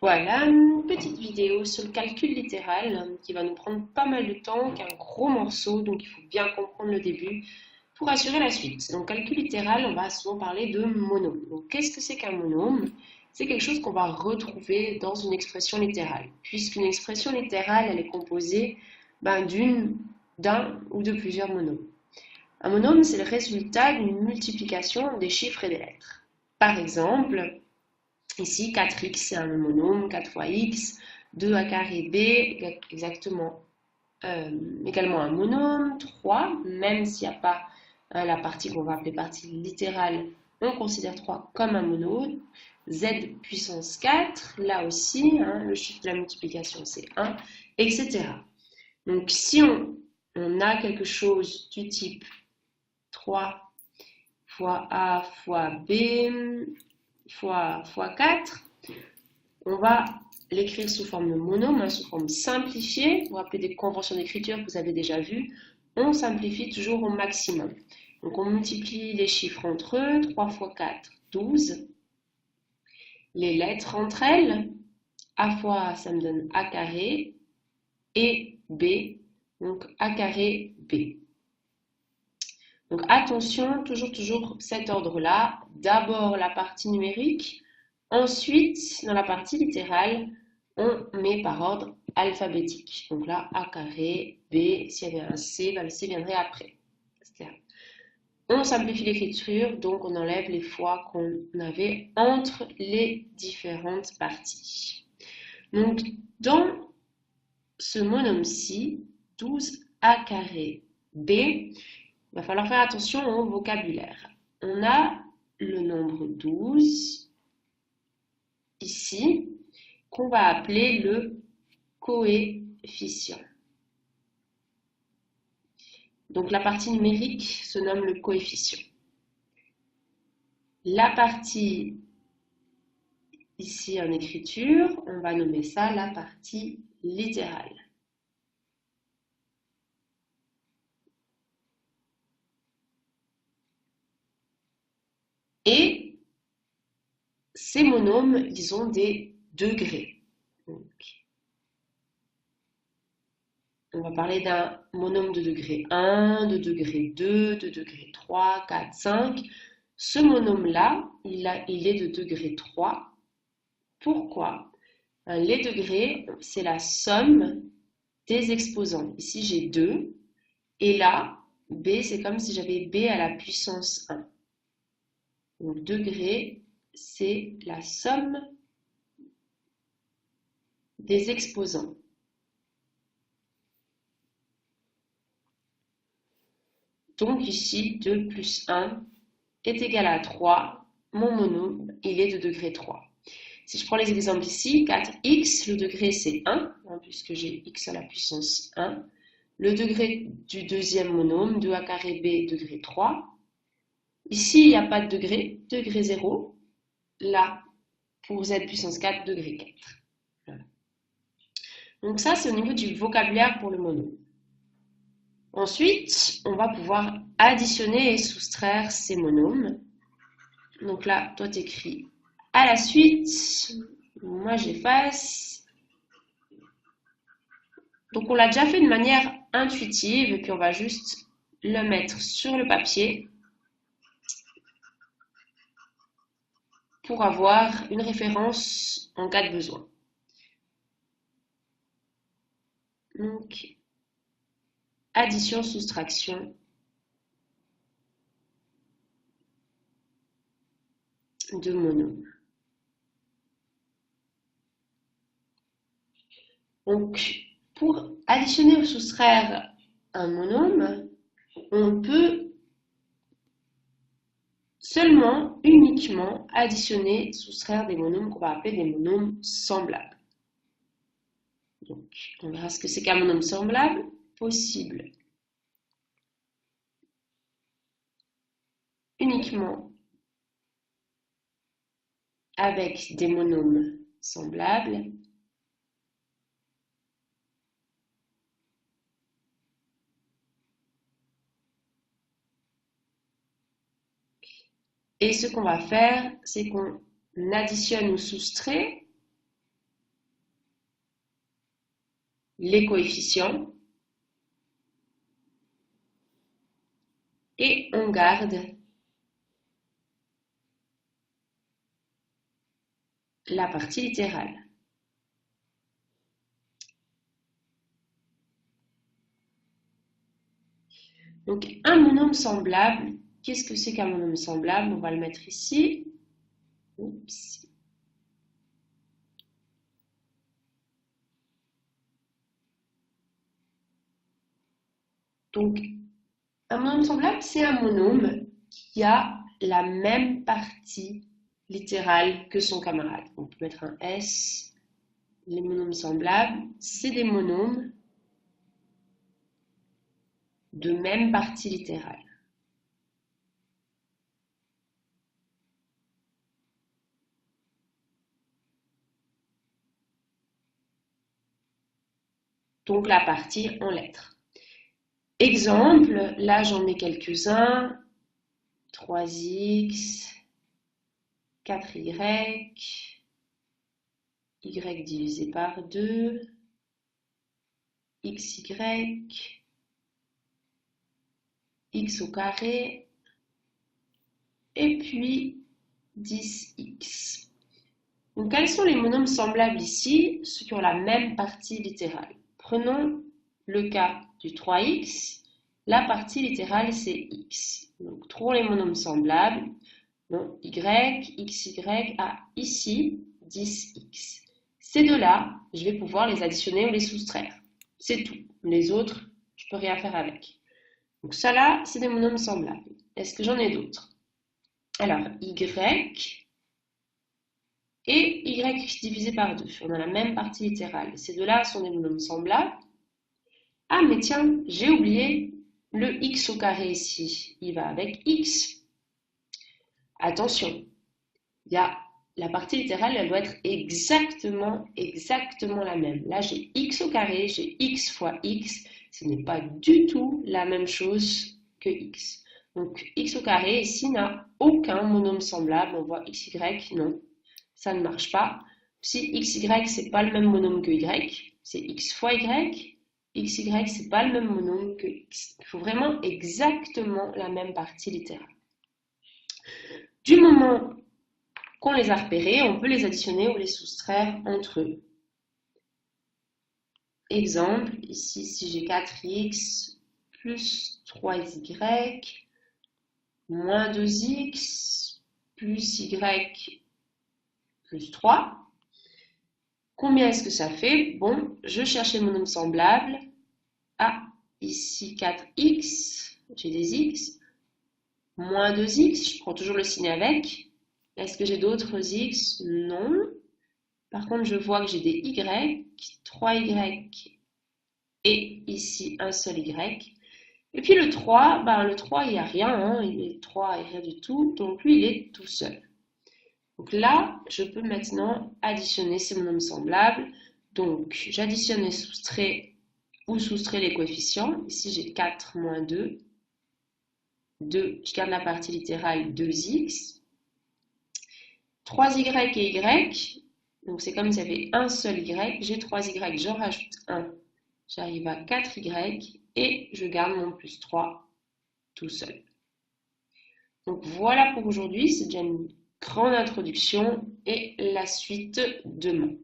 Voilà une petite vidéo sur le calcul littéral qui va nous prendre pas mal de temps, qui est un gros morceau, donc il faut bien comprendre le début pour assurer la suite. Donc calcul littéral, on va souvent parler de monôme. Donc qu'est-ce que c'est qu'un monôme? C'est quelque chose qu'on va retrouver dans une expression littérale, puisqu'une expression littérale, elle est composée d'un ou de plusieurs monômes. Un monôme, c'est le résultat d'une multiplication des chiffres et des lettres. Par exemple, ici, 4x, c'est un monôme, 4 fois x, 2a carré b, également un monôme, 3, même s'il n'y a pas la partie qu'on va appeler partie littérale, on considère 3 comme un monôme. Z puissance 4, là aussi, le chiffre de la multiplication c'est 1, etc. Donc si on a quelque chose du type 3 fois A fois B fois 4, on va l'écrire sous forme de monôme, sous forme simplifiée. Vous vous rappelez des conventions d'écriture que vous avez déjà vues. On simplifie toujours au maximum. Donc on multiplie les chiffres entre eux. 3 fois 4, 12. Les lettres entre elles. A fois A, ça me donne A carré. Et B, donc A carré B. Donc attention, toujours cet ordre-là. D'abord la partie numérique. Ensuite, dans la partie littérale, on met par ordre alphabétique. Donc là, A carré, B, s'il y avait un C, le C viendrait après. Etc. On simplifie l'écriture, donc on enlève les fois qu'on avait entre les différentes parties. Donc, dans ce monôme-ci, 12A carré B, il va falloir faire attention au vocabulaire. On a le nombre 12 ici, qu'on va appeler le coefficient. Donc la partie numérique se nomme le coefficient. La partie ici en écriture, on va nommer ça la partie littérale. Et ces monômes, ils ont des degrés. Donc, on va parler d'un monôme de degré 1, de degré 2, de degré 3, 4, 5. Ce monôme-là, il est de degré 3. Pourquoi? Les degrés, c'est la somme des exposants. Ici, j'ai 2. Et là, B, c'est comme si j'avais B à la puissance 1. Donc, degré, c'est la somme des exposants. Donc ici, 2 plus 1 est égal à 3. Mon monôme, il est de degré 3. Si je prends les exemples ici, 4x, le degré c'est 1, puisque j'ai x à la puissance 1. Le degré du deuxième monôme, 2a carré b, degré 3. Ici, il n'y a pas de degré, degré 0. Là, pour z puissance 4, degré 4. Voilà. Donc ça, c'est au niveau du vocabulaire pour le monôme. Ensuite, on va pouvoir additionner et soustraire ces monômes. Donc là, toi, tu écris à la suite. Moi, j'efface. Donc, on l'a déjà fait de manière intuitive et puis on va juste le mettre sur le papier pour avoir une référence en cas de besoin. Donc, addition, soustraction de monômes. Donc, pour additionner ou soustraire un monôme, on peut seulement, uniquement, additionner, soustraire des monômes qu'on va appeler des monômes semblables. Donc, on verra ce que c'est qu'un monôme semblable. Possible uniquement avec des monômes semblables. Et ce qu'on va faire, c'est qu'on additionne ou soustrait les coefficients et on garde la partie littérale. Donc, un monôme semblable, qu'est-ce que c'est qu'un monôme semblable? On va le mettre ici. Oups. Donc, un monôme semblable, c'est un monôme qui a la même partie littérale que son camarade. On peut mettre un S. Les monômes semblables, c'est des monômes de même partie littérale. Donc la partie en lettres. Exemple, là j'en ai quelques-uns. 3x, 4y, y divisé par 2, xy, x au carré, et puis 10x. Donc, quels sont les monômes semblables ici? Ceux qui ont la même partie littérale. Prenons le cas du 3x. La partie littérale, c'est x. Donc, trouvons les monômes semblables. Donc, y, xy, ici, 10x. Ces deux-là, je vais pouvoir les additionner ou les soustraire. C'est tout. Les autres, je ne peux rien faire avec. Donc, ça là, c'est des monômes semblables. Est-ce que j'en ai d'autres? Alors, y et y divisé par 2. On a la même partie littérale. Ces deux-là sont des monômes semblables. Ah, mais tiens, j'ai oublié le x au carré ici. Il va avec x. Attention, il y a la partie littérale, elle doit être exactement la même. Là, j'ai x au carré, j'ai x fois x. Ce n'est pas du tout la même chose que x. Donc, x au carré, ici, n'a aucun monôme semblable. On voit xy, non. Ça ne marche pas. Si xy, c'est pas le même monôme que y, c'est x fois y. Xy, c'est pas le même monôme que x. Il faut vraiment exactement la même partie littérale. Du moment qu'on les a repérés, on peut les additionner ou les soustraire entre eux. Exemple, ici, si j'ai 4x plus 3y moins 2x plus y plus 3. Combien est-ce que ça fait? Bon, je cherche les monômes semblables. Ah, ici 4x, j'ai des x. Moins 2x, je prends toujours le signe avec. Est-ce que j'ai d'autres x? Non. Par contre, je vois que j'ai des y, 3y et ici un seul y. Et puis le 3, le 3, il n'y a rien, hein, il est 3 et rien du tout, donc lui, il est tout seul. Donc là, je peux maintenant additionner ces monômes semblables. Donc, j'additionne et soustrais ou soustrais les coefficients. Ici, j'ai 4 moins 2. 2, je garde la partie littérale 2x. 3y et y, donc c'est comme s'il y avait un seul y. J'ai 3y, j'en rajoute 1. J'arrive à 4y et je garde mon plus 3 tout seul. Donc voilà pour aujourd'hui, c'est déjà une grande introduction et la suite demain.